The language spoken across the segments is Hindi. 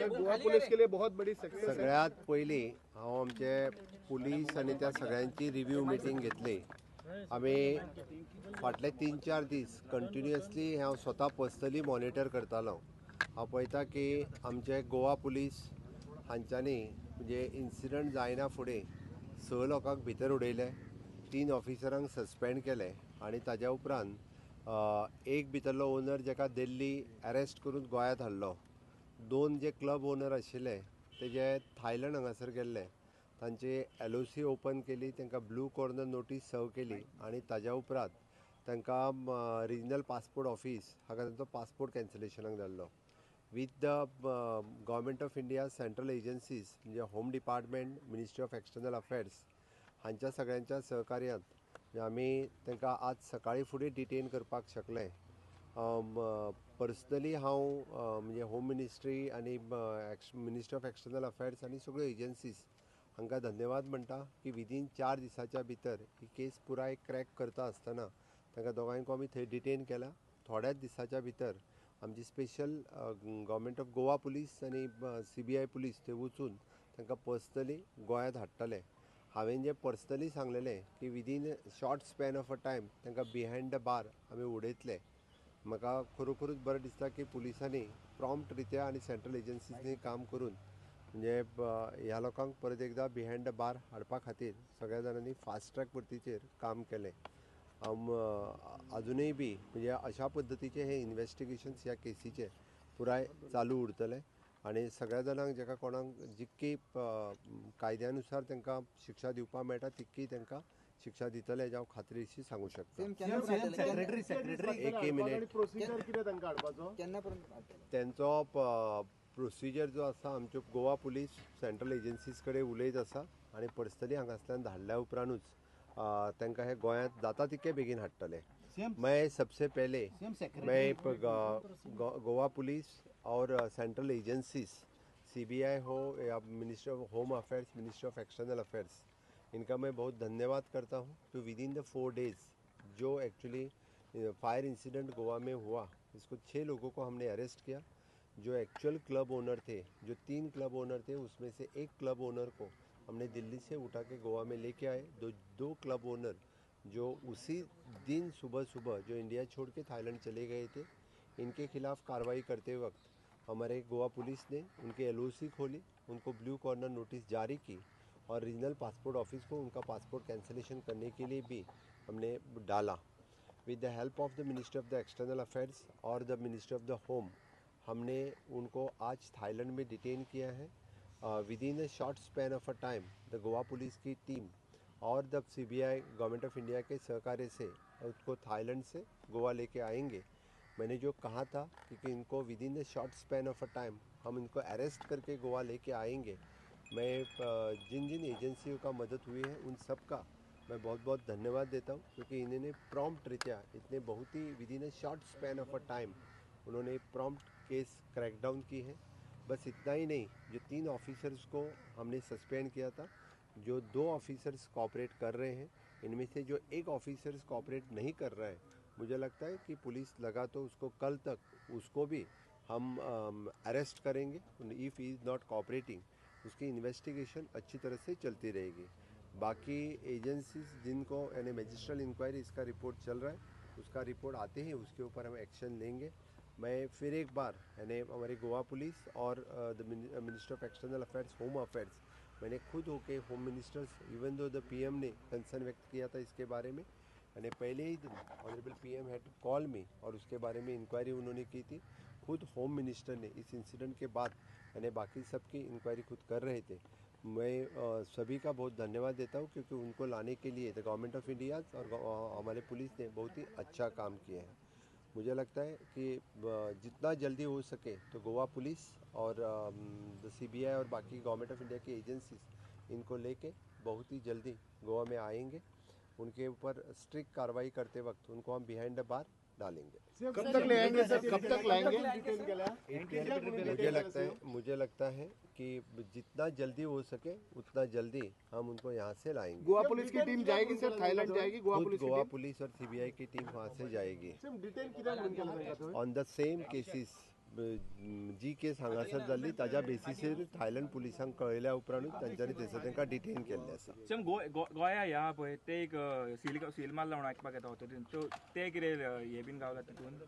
गोवा पुलिस के लिए बहुत बड़ी सक्सेस। सगळ्यात पयली हांव आमचे पुलीस आनी त्या सगळ्यांची रिव्ह्यू मिटींग घेतली। आमी फाटले 3-4 दीस कंटिन्युअसली हांव स्वता पर्सनली मॉनिटर करतालो। हांव पळयता की आमचे गोवा पुलीस हांच्यांनी म्हणजे इन्सिडंट जायना फुडें 6 लोकांक भितर उडयले, 3 ऑफिसरांक सस्पेंड केले आनी ताज्या उपरांत एक भितरलो ओनर जेका दिल्ली अरेस्ट करून गोंयांत हाडलो। 2 जे क्लब ओनर आशिल्ले तेजे थायलंड हांगासर गेल्ले, तांची LOC ओपन केली, तांकां ब्लू कॉर्नर नोटीस सर्व केली आनी ताज्या उपरांत तांकां रिजनल पासपोर्ट ऑफिस हाका तांचो पासपोर्ट कॅन्सलेशनाक धाडलो। With the government of India central agencies म्हणजे home department, ministry of external affairs हांच्या सगळ्यांच्या सहकार्यांत आमी तांकां आज सकाळी फुडें डिटेन करपाक शकले। पर्सनली हांव म्हणजे होम मिनिस्ट्री आनी मिनिस्ट्री ऑफ एक्सटर्नल अफेर्स आनी सगळ्यो एजन्सीज हांकां धन्यवाद म्हणटा की विदीन 4 दिसाच्या भितर ही केस पुराय क्रॅक करता आसतना तांकां दोगांयकू आमी थंय डिटेन केला। थोड्याच दिसाच्या भितर आमची special government of Goa police आनी CBI पुलीस थंय वचून तांकां पर्सनली गोंयांत हाडटले। हांवें जें पर्सनली सांगलेलें की within short span of a time तांकां बिहायंड द बार आमी उडयतले। म्हाका खरोखरूच बरें दिसता की पुलिसांनी प्रॉम्प्ट रित्या आनी सेंट्रल एजन्सीनी काम करून म्हणजे ह्या लोकांक परत एकदा बिहायंड द बार हाडपा खातीर सगळ्या जाणांनी फास्ट ट्रॅक पद्दतीचेर काम केलें। अजुनूय बी म्हणजे अशा पद्दतीचे हे इन्व्हेस्टिगेशन्स ह्या केसीचे पुराय चालू उरतले आनी सगळ्या जाणांक जेका कोणाक जितकी कायद्यानुसार तांकां शिक्षा दिवपा मेळटा तितकी तांकां शिक्षा दितले हेजे हांव खात्रीशी सांगू शकता। एक मिनिट, त्यांचो प्रोसिजर जो आसा आमच्यो गोवा पुलीस सेंट्रल एजन्सीज कडेन उलयत आसा आनी पर्सनली हांगासल्यान धाडल्या उपरांतूच तांकां हे गोंयांत जाता तितके बेगीन हाडटले। मैं सबसे पहले मैं गोवा पुलिस और सेंट्रल एजेंसीज CBI हो या ministry of home affairs, ministry of external affairs, इनका मैं बहुत धन्यवाद करता हूँ कि विदिन द 4 डेज़ जो एक्चुअली फायर इंसिडेंट गोवा में हुआ, इसको 6 लोगों को हमने अरेस्ट किया। जो एक्चुअल क्लब ओनर थे, जो 3 क्लब ओनर थे, उसमें से एक क्लब ओनर को हमने दिल्ली से उठा के गोवा में लेके आए। दो क्लब ओनर जो उसी दिन सुबह सुबह जो इंडिया छोड़ के थाईलैंड चले गए थे, इनके खिलाफ कार्रवाई करते वक्त हमारे गोवा पुलिस ने उनके LOC खोली, उनको ब्लू कॉर्नर नोटिस जारी की और रीजनल पासपोर्ट ऑफिस को उनका पासपोर्ट कैंसिलेशन करने के लिए भी हमने डाला। With the help of the ministry of the external affairs और the ministry of the home हमने उनको आज थाईलैंड में डिटेन किया है। Within a short span of a time the Goa police की टीम और the CBI government of India के सहकार्य से उसको थाईलैंड से गोवा लेके आएंगे। मैंने जो कहा था कि इनको within the short span of a time हम इनको अरेस्ट करके गोवा लेके आएंगे। मैं जिन जिन एजेंसियों का मदद हुई है उन सब का मैं बहुत बहुत धन्यवाद देता हूँ, क्योंकि इन्होंने प्रॉम्प्ट रीत्या इतने बहुत ही within a short span of a time उन्होंने प्रॉम्प्ट केस क्रैकडाउन की है। बस इतना ही नहीं, जो 3 ऑफिसर्स को हमने सस्पेंड किया था, जो 2 ऑफिसर्स कॉपरेट कर रहे हैं, इनमें से जो एक ऑफिसर्स कॉपरेट नहीं कर रहा है, मुझे लगता है कि पुलिस लगा तो उसको कल तक उसको भी हम अरेस्ट करेंगे। If he is not cooperating उसकी इन्वेस्टिगेशन अच्छी तरह से चलती रहेगी। बाकी एजेंसीज जिनको यानी मजिस्ट्रियल इंक्वायरी इसका रिपोर्ट चल रहा है, उसका रिपोर्ट आते ही उसके ऊपर हम एक्शन लेंगे। मैं फिर एक बार यानी हमारी गोवा पुलिस और the minister of external affairs, home affairs, मैंने खुद होके home ministers even though the PM ने कंसर्न व्यक्त किया था इसके बारे में, यानी पहले ही दिन ऑनरेबल PM हैड कॉल मी और उसके बारे में इंक्वायरी उन्होंने की थी। खुद होम मिनिस्टर ने इस इंसिडेंट के बाद यानी बाकी सबकी इंक्वायरी खुद कर रहे थे। मैं सभी का बहुत धन्यवाद देता हूँ, क्योंकि उनको लाने के लिए द गवर्नमेंट ऑफ इंडिया और हमारे पुलिस ने बहुत ही अच्छा काम किया है। मुझे लगता है कि जितना जल्दी हो सके तो गोवा पुलिस और द CBI और बाकी गवर्नमेंट ऑफ इंडिया की एजेंसीज इनको लेके बहुत ही जल्दी गोवा में आएंगे। उनके ऊपर स्ट्रिक्ट कार्रवाई करते वक्त उनको हम बिहाइंड द बार डालेंगे। कब तक ले आएंगे सर, कब तक लाएंगे? मुझे लगता है कि जितना जल्दी हो सके उतना जल्दी हम उनको यहाँ से लाएंगे। गोवा पुलिस की टीम जाएगी सर, थाईलैंड जाएगी गोवा पुलिस और सीबीआई की टीम वहाँ से जाएगी। ऑन द सेम केसीस जी केस हांगासर जाल्ली ताज्या बेसिसीर थायलंड पुलिसांक कळयल्या उपरांतूच तांच्यांनी थंयसर तांकां डिटेन केल्लें आसा। गोंया ह्या पळय ते एक सील मारला म्हणून आयकपाक येता होतो ते कितें हे बीन गावला तितून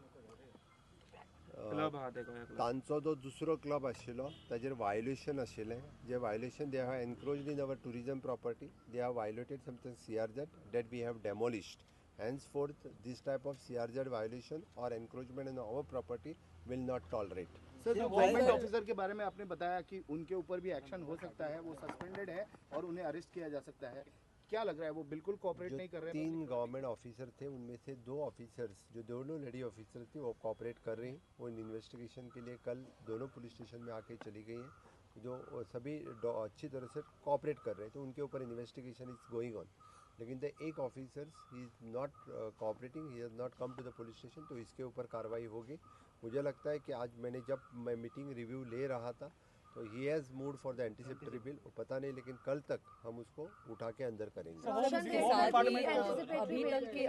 क्लब आहा ते गोंया तांचो जो दुसरो क्लब आशिल्लो ताजेर वायोलेशन आशिल्लें, जे violation they have encroached in our tourism property, they have violated something CRZ that we have demolished. Henceforth, this type of CRZ violation or encroachment in our property will not tolerate. Sir, जो गवर्नमेंट ऑफिसर के बारे में आपने बताया कि उनके ऊपर भी एक्शन हो सकता है, वो सस्पेंडेड है और उन्हें अरेस्ट किया जा सकता है, क्या लग रहा है वो बिल्कुल कोऑपरेट नहीं कर रहे हैं? 3 गवर्नमेंट ऑफिसर थे, उनमें से 2 ऑफिसर्स जो दोनों लेडी ऑफिसर थी वो कोऑपरेट कर रही हैं। वो इन्वेस्टिगेशन के लिए कल दोनों पुलिस स्टेशन में आके चली गई हैं, जो सभी अच्छी तरह से कोऑपरेट कर रहे हैं, तो उनके ऊपर इन्वेस्टिगेशन इज गोइंग ऑन। लेकिन द एक officer he is not cooperating, he has not come to the police station, तो इसके ऊपर कार्रवाई होगी। मुझे लगता है कि आज जब मैं मीटिंग रिव्यू ले रहा था तो he has moved for the anticipatory bill, पता नहीं लेकिन कल तक हम उसको उठा के अंदर करेंगे। के साथ ही अभी तक के